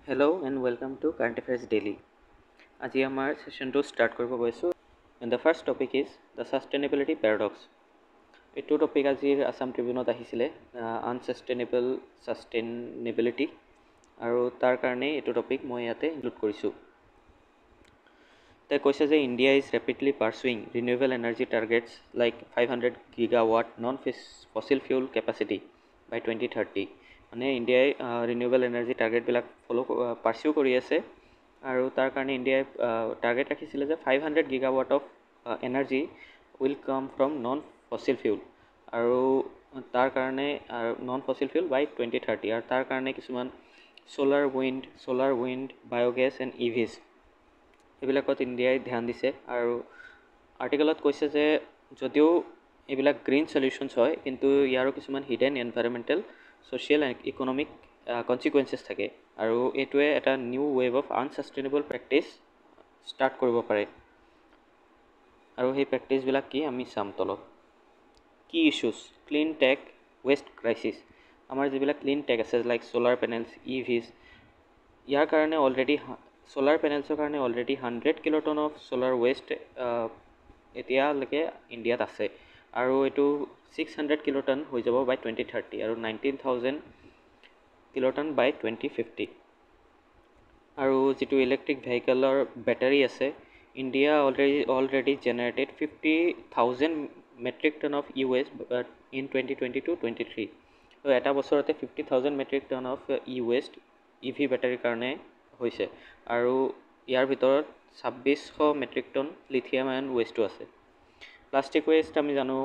Hello and welcome to Current Affairs Daily. আজি আমাৰ সেশনটো start কৰিব গৈছোঁ। And the first topic is the sustainability paradox. এইটো topic আজিৰ আসাম ট্ৰিবিউনত আহিছিলে আনসাষ্টেইনেবল সাষ্টেইনেবিলিটি আৰু তাৰ কাৰণে এইটো টপিক মই ইয়াতে ইনক্লুড কৰিছোঁ। তাই কৈছে যে India is rapidly pursuing renewable energy targets like 500 গিগাৱাট non fossil fuel capacity by 2030। মানে ইণ্ডিয়াই ৰিনিউৱেবল এনাৰ্জি টাৰ্গেটবিলাক পাৰ্চিউ কৰি আছে আৰু তাৰ কাৰণে ইণ্ডিয়াই টাৰ্গেট ৰাখিছিলে যে 500 গিগাৱাট of energy will come from non fossil fuel আৰু তাৰ কাৰণে নন ফসিল ফিউল বাই 2030 আৰু তাৰ কাৰণে কিছুমান সোলাৰ উইণ্ড বায়োগেছ এণ্ড ইভিজ এইবিলাকত ইণ্ডিয়াই ধ্যান দিছে। আৰু আৰ্টিকলত কৈছে যে যদিও এইবিলাক গ্ৰীণ সলিউশ্যনছ হয় কিন্তু ইয়াৰো কিছুমান hidden environmental social and economic consequences থাকে আৰু এইটোৱে এটা new wave of unsustainable practice start কৰিব পাৰে। আৰু সেই প্ৰেক্টিছবিলাক কি আমি চাম তলত। কি issues clean tech waste crisis. আমাৰ যিবিলাক ক্লিন টেক আছে লাইক ছ'লাৰ পেনেলছ ইভিজ ইয়াৰ কাৰণে অলৰেডি সোলাৰ পেনেলছৰ কাৰণে already 100 kiloton of solar waste এতিয়ালৈকে ইণ্ডিয়াত আছে আৰু এইটো 600 কিলোটন হৈ যাব বাই 2030 আৰু 19,000 কিলোটন বাই 2050। আৰু যিটো ইলেক্ট্ৰিক ভেহিকেলৰ বেটাৰী আছে India already generated 50,000 metric tonne of used in 2022-23। তো এটা বছৰতে 50,000 metric tonne of used EV বেটাৰীৰ কাৰণে হৈছে আৰু ইয়াৰ ভিতৰত 2600 মেট্ৰিক টন লিথিয়াম আয়ন ৱেষ্টটো আছে। প্লাষ্টিক ৱেষ্ট আমি জানো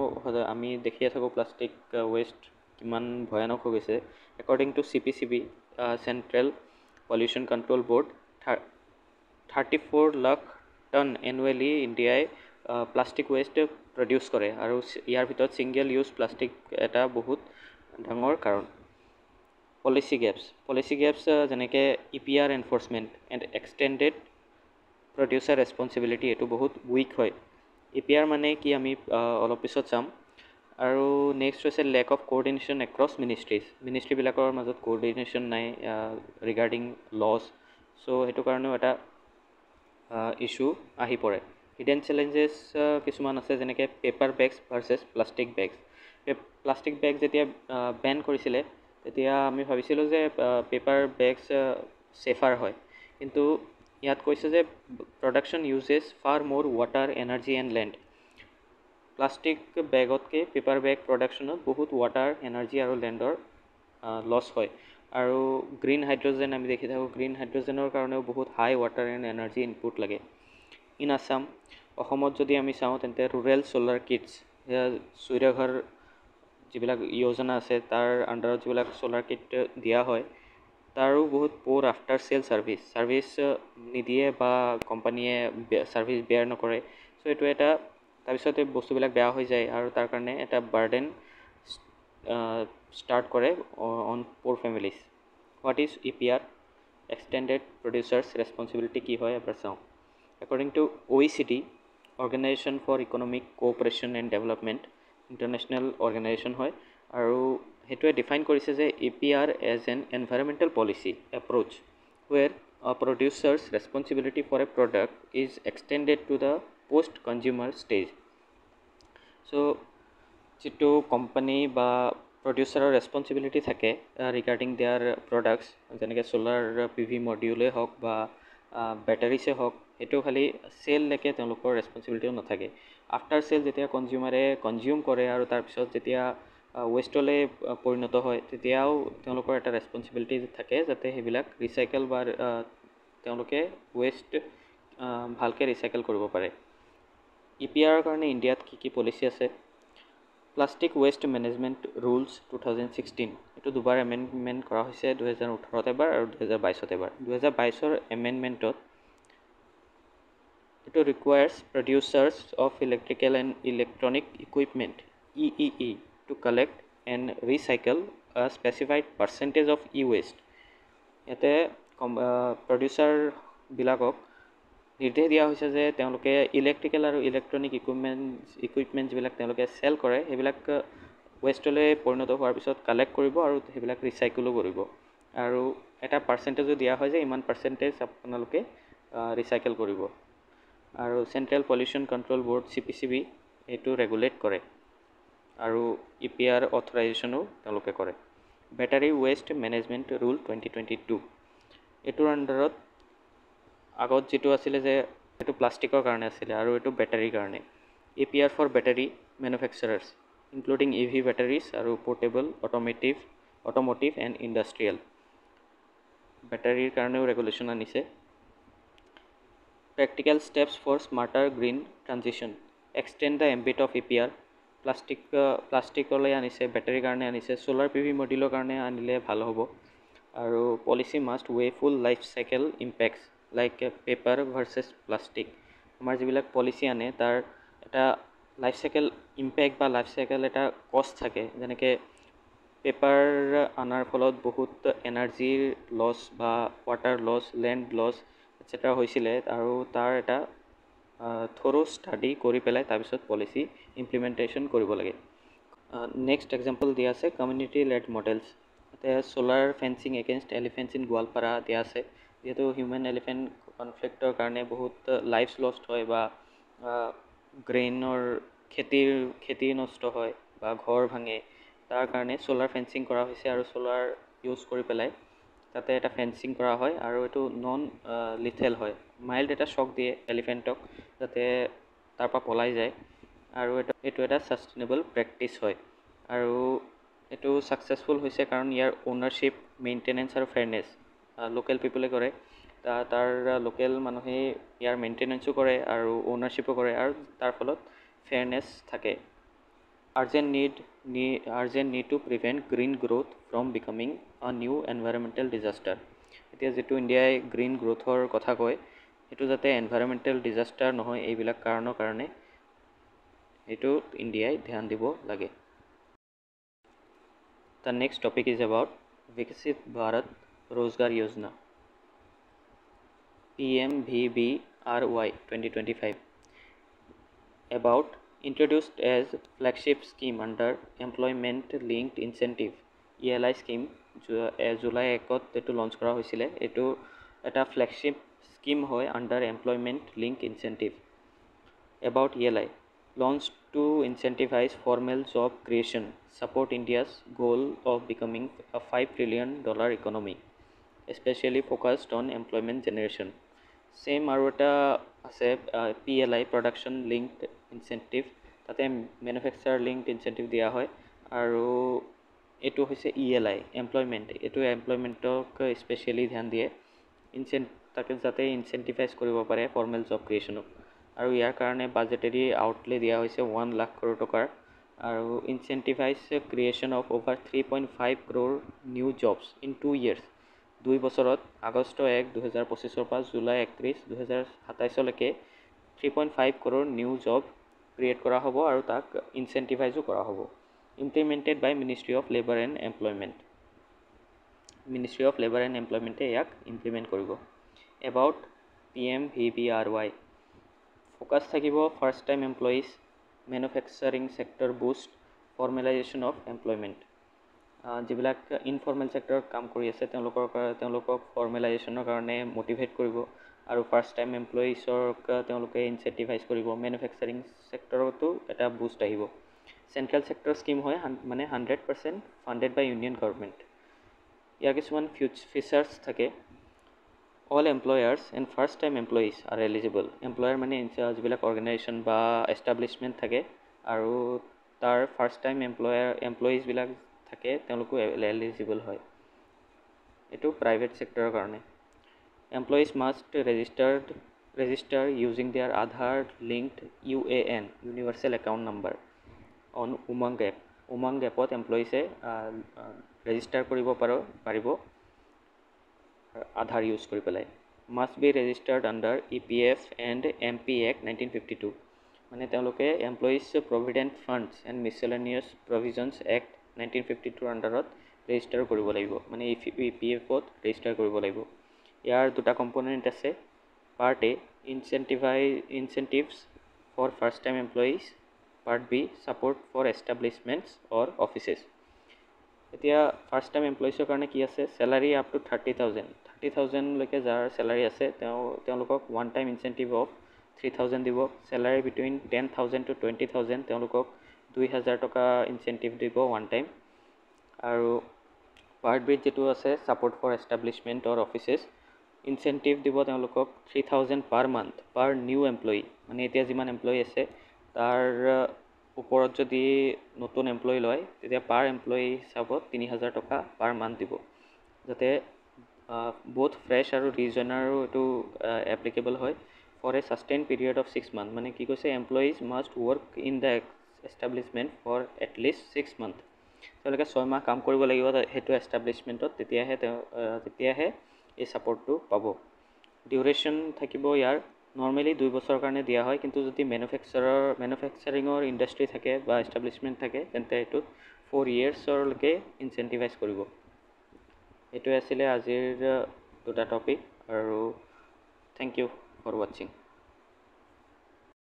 আমি দেখিয়ে থাকোঁ প্লাষ্টিক ৱেষ্ট কিমান ভয়ানক হৈ গৈছে। According to CPCB central pollution control board 34 lakh ton annually ইণ্ডিয়াই প্লাষ্টিক ৱেষ্ট প্ৰডিউচ কৰে আৰু ইয়াৰ ভিতৰত ছিংগল ইউজ প্লাষ্টিক এটা বহুত ডাঙৰ কাৰণ। পলিচি গেপছ যেনেকৈ EPR enforcement and extended producer responsibility এইটো বহুত উইক হয়। EPR মানে কি আমি অলপ পিছত চাম। আৰু নেক্সট হৈছে লেক অফ কোঅৰ্ডিনেশ্যন এক্ৰছ মিনিষ্ট্ৰীবিলাকৰ মাজত কোঅৰ্ডিনেশ্যন নাই ৰিগাৰ্ডিং লছ। চ' সেইটো কাৰণেও এটা ইছ্যু আহি পৰে। হিডেন চেলেঞ্জেছ কিছুমান আছে যেনেকৈ paper bags versus plastic bag যেতিয়া বেন কৰিছিলে তেতিয়া আমি ভাবিছিলোঁ যে পেপাৰ বেগছ ছেফাৰ হয় কিন্তু ইয়াত কৈছে যে production uses far more water energy and land. Plastic বেগতকৈ পেপাৰ বেগ প্ৰডাকশ্যনত বহুত ৱাটাৰ এনাৰ্জি আৰু লেণ্ডৰ লছ হয় আৰু গ্ৰীণ হাইড্ৰজেন আমি দেখি থাকোঁ গ্ৰীণ হাইড্ৰজেনৰ কাৰণেও বহুত হাই ৱাটাৰ এণ্ড এনাৰ্জি ইনপুট লাগে। ইন আছাম অসমত যদি আমি চাওঁ তেন্তে ৰুৰেল ছ'লাৰ কিটছ সূৰ্যঘৰ যিবিলাক যোজনা আছে তাৰ আণ্ডাৰত যিবিলাক ছ'লাৰ কিট দিয়া হয় তাৰো বহুত প'ৰ আফটাৰ চেল ছাৰ্ভিচ নিদিয়ে বা কোম্পানীয়ে ছাৰ্ভিচ বেয়াৰ নকৰে। চ' এইটো এটা তাৰপিছত এই বস্তুবিলাক বেয়া হৈ যায় আৰু তাৰ কাৰণে এটা বাৰ্ডেন ষ্টাৰ্ট কৰে on poor families. What is EPR extended producers responsibility কি হয় এবাৰ চাওঁ। According to OECD organisation for economic cooperation and development international organisation হয় আৰু সেইটোৱে ডিফাইন কৰিছে যে EPR as an environmental policy approach where producers responsibility for a product is extended to the post consumer stage. So' যিটো company বা প্ৰডিউচাৰৰ responsibility থাকে regarding their products যেনেকৈ ছ'লাৰ PV মডিউলেই হওক বা বেটাৰিছে হওক সেইটো খালি চেললৈকে তেওঁলোকৰ ৰেছপনচিবিলিটিও নাথাকে। আফটাৰ চেল যেতিয়া কনজিউমাৰে কনজিউম কৰে আৰু তাৰপিছত যেতিয়া ৱেষ্টলৈ পৰিণত হয় তেতিয়াও তেওঁলোকৰ এটা ৰেছপনচিবিলিটি থাকে যাতে সেইবিলাক ৰিচাইকেল বা তেওঁলোকে ৱেষ্ট ভালকৈ ৰিচাইকেল কৰিব পাৰে। EPR কাৰণে ইণ্ডিয়াত কি পলিচি আছে। প্লাষ্টিক ৱেষ্ট মেনেজমেণ্ট ৰুলছ 2016 এইটো দুবাৰ এমেণ্ডমেণ্ট কৰা হৈছে 2018 এবাৰ আৰু 2022 এবাৰ। 2022 এমেণ্ডমেণ্টত এইটো requires producers of electrical and electronic equipment EEE to collect and recycle specified percentage of waste. ইয়াতে প্ৰডিউচাৰবিলাকক নিৰ্দেশ দিয়া হৈছে যে তেওঁলোকে ইলেক্ট্ৰিকেল আৰু ইলেক্ট্ৰনিক ইকুইপমেণ্ট যিবিলাক তেওঁলোকে চেল কৰে সেইবিলাক ৱেষ্টলৈ পৰিণত হোৱাৰ পিছত কালেক্ট কৰিব আৰু সেইবিলাক ৰিচাইকেলো কৰিব আৰু এটা পাৰ্চেণ্টেজো দিয়া হয় যে ইমান পাৰ্চেণ্টেজ আপোনালোকে ৰিচাইকেল কৰিব। আৰু central pollution control board CPCB এইটো ৰেগুলেট কৰে আৰু EPR অথৰাইজেশ্যনো তেওঁলোকে কৰে। বেটাৰী ৱেষ্ট মেনেজমেণ্ট ৰুল 2022 এইটোৰ আণ্ডাৰত আগত যিটো আছিলে যে এইটো প্লাষ্টিকৰ কাৰণে আছিলে আৰু এইটো বেটাৰীৰ কাৰণে। EPR for battery manufacturers including EV batteries আৰু পোৰ্টেবল অট'মোটিভ এণ্ড ইণ্ডাষ্ট্ৰিয়েল বেটাৰীৰ কাৰণেও ৰেগুলেশ্যন আনিছে। Practical steps for smarter green transition extend the ambit of EPR প্লাষ্টিকলৈ আনিছে, বেটাৰীৰ কাৰণে আনিছে, চ'লাৰ PV মডিউলৰ কাৰণে আনিলে ভাল হ'ব। আৰু policy must weigh full life cycle impacts like paper versus plastic. আমাৰ যিবিলাক পলিচি আনে তাৰ এটা লাইফ চাইকেল ইম্পেক্ট বা লাইফ চাইকেল এটা কষ্ট থাকে। যেনেকৈ পেপাৰ অনাৰ ফলত বহুত এনাৰ্জিৰ লছ বা water loss, land loss etcetera হৈছিলে আৰু তাৰ এটা থৰো ষ্টাডি কৰি পেলাই তাৰপিছত পলিচি ইমপ্লিমেণ্টেশ্যন কৰিব লাগে। নেক্সট এক্সাম্পল দিয়া আছে কমিউনিটি লেড মডেলছ। তাতে solar fencing against elephants in Goalpara দিয়া আছে। যিহেতু হিউমেন এলিফেণ্ট কনফ্লিক্টৰ কাৰণে বহুত লাইফছ লষ্ট হয় বা গ্ৰেইনৰ খেতি নষ্ট হয় বা ঘৰ ভাঙে, তাৰ কাৰণে চ'লাৰ ফেন্সিং কৰা হৈছে আৰু চ'লাৰ ইউজ কৰি পেলাই তাতে এটা ফেন্সিং কৰা হয় আৰু এইটো নন লিথেল হয়। মাইল্ড এটা শ্বক দিয়ে এলিফেণ্টক যাতে তাৰপৰা পলাই যায় আৰু এইটো এটা ছাষ্টেইনেবল প্ৰেক্টিছ হয় আৰু এইটো ছাকচেছফুল হৈছে কাৰণ ইয়াৰ অ'নাৰশ্বিপ, মেইনটেনেঞ্চ আৰু ফেয়াৰনেছ লোকেল পিপলে কৰে। তাৰ লোকেল মানুহে ইয়াৰ মেইনটেনেঞ্চো কৰে আৰু অ'নাৰশ্বিপো কৰে আৰু তাৰ ফলত ফেয়াৰনেছ থাকে। Urgent need to prevent green growth from becoming a new environmental disaster. এতিয়া যিটো ইণ্ডিয়াই গ্ৰীণ গ্ৰ'থৰ কথা কয় সেইটো যাতে এনভাইৰমেণ্টেল ডিজাষ্টাৰ নহয়, এইবিলাক কাৰণৰ কাৰণে এইটো ইণ্ডিয়াই ধ্যান দিব লাগে। The next topic is about Viksit Bharat Rozgar Yojana PMVBRY 2025 about introduced as flagship scheme under Employment Linked Incentive ELI scheme July 1ত এইটো লঞ্চ কৰা হৈছিলে। এইটো এটা ফ্লেগশ্বিপ স্কিম হয় under employment linked incentive. About ELI launched to incentivize formal job creation, support India's goal of becoming a $5 trillion economy, especially focused on employment generation. Same আৰু এটা আছে PLI production linked incentive, তাতে manufacturer linked incentive দিয়া হয় আৰু এইটো হৈছে ELI employment. এইটো এমপ্লয়মেণ্টক স্পেচিয়েলি ধ্যান দিয়ে তাকে যাতে ইনচেণ্টিভাইজ কৰিব পাৰে ফৰ্মেল জব ক্ৰিয়েশ্যনক। আৰু ইয়াৰ কাৰণে বাজেটেৰী আউটলে দিয়া হৈছে 1 লাখ কৰোৰ টকাৰ আৰু incentivise creation of over 3.5 crore new jobs in 2 years। 2 বছৰত আগষ্ট 1, 2025 পৰা জুলাই 31, 2027লৈকে 3.5 crore নিউ জব ক্ৰিয়েট কৰা হ'ব আৰু তাক ইনচেণ্টিভাইজো কৰা হ'ব। Implemented by ministry of labour and employment. Ministry of labour and এমপ্লয়মেণ্টে ইয়াক ইমপ্লিমেণ্ট কৰিব। এবাউট PMVBRY ফ'কাছ থাকিব first time employees, manufacturing sector boost, formalisation of employment. যিবিলাক ইনফৰ্মেল ছেক্টৰত কাম কৰি আছে তেওঁলোকক ফৰ্মেলাইজেশ্যনৰ কাৰণে মটিভেট কৰিব আৰু ফাৰ্ষ্ট টাইম এমপ্লয়িজক তেওঁলোকে ইনচেণ্টিভাইজ কৰিব। মেনুফেকচাৰিং ছেক্টৰতো এটা বুষ্ট আহিব। চেণ্ট্ৰেল ছেক্টৰ স্কিম হয় মানে 100% ফাণ্ডেড বাই ইউনিয়ন গভৰ্ণমেণ্ট। ইয়াৰ কিছুমান ফিচাৰ্ছ থাকে। All employers and first time employees are eligible. Employer মানে যিবিলাক অৰ্গেনাইজেশ্যন বা এষ্টাব্লিছমেণ্ট থাকে আৰু তাৰ ফাৰ্ষ্ট টাইম এমপ্লয়িজবিলাক থাকে তেওঁলোকো এলিজিবল হয়। এইটো প্ৰাইভেট ছেক্টৰৰ কাৰণে। Employees must register using their Aadhaar linked UAN universal account number on Umang app. Umang এপত এমপ্লয়িজে ৰেজিষ্টাৰ কৰিব পাৰিব আধাৰ ইউজ কৰি পেলাই। Must be registered under EPF and MP Act 1952। মানে তেওঁলোকে employees provident funds and miscellaneous provisions act 1952ৰ আণ্ডাৰত ৰেজিষ্টাৰ কৰিব লাগিব, মানে EPFত ৰেজিষ্টাৰ কৰিব লাগিব। ইয়াৰ দুটা কম্পনেণ্ট আছে। Part A incentives for first time employees, part B support for establishments or offices. এতিয়া ফাৰ্ষ্ট টাইম এমপ্লয়িজৰ কাৰণে কি আছে, চেলাৰী আপ টু 30,000 লৈকে যাৰ চেলাৰী আছে তেওঁলোকক ওৱান টাইম ইনচেণ্টিভ অফ 3,000 দিব। চেলাৰী বিটুইন 10,000 to 20,000 তেওঁলোকক 2,000 টকা ইনচেণ্টিভ দিব ওৱান টাইম। আৰু পাৰ্ট বিত যিটো আছে support for establishment or offices, incentive দিব তেওঁলোকক 3,000 per month per new employee. মানে এতিয়া যিমান এমপ্লয়ি আছে তাৰ ওপৰত যদি নতুন এমপ্লয়ি লয় তেতিয়া পাৰ এমপ্লয়ি হিচাপত 3,000 টকা পাৰ মান্থ দিব, যাতে both ফ্ৰেছ আৰু ৰিজনাৰো এইটো এপ্লিকেবল হয় for a sustained period of 6 months। মানে কি কৈছে, employees must work in the establishment for at least 6 months। তেওঁলোকে 6 মাহ কাম কৰিব লাগিব সেইটো এষ্টাব্লিছমেণ্টত, তেতিয়াহে এই ছাপৰ্টটো পাব। ডিউৰেশ্যন থাকিব ইয়াৰ নৰ্মেলি 2 বছৰৰ কাৰণে দিয়া হয়, কিন্তু যদি মেনুফেকচাৰিঙৰ ইণ্ডাষ্ট্ৰি থাকে বা এষ্টাব্লিছমেণ্ট থাকে তেন্তে এইটোত 4 yearsলৈকে ইনচেণ্টিভাইজ কৰিব। এইটোৱে আছিলে আজিৰ দুটা টপিক, আৰু থেংক ইউ ফৰ ৱাচিং।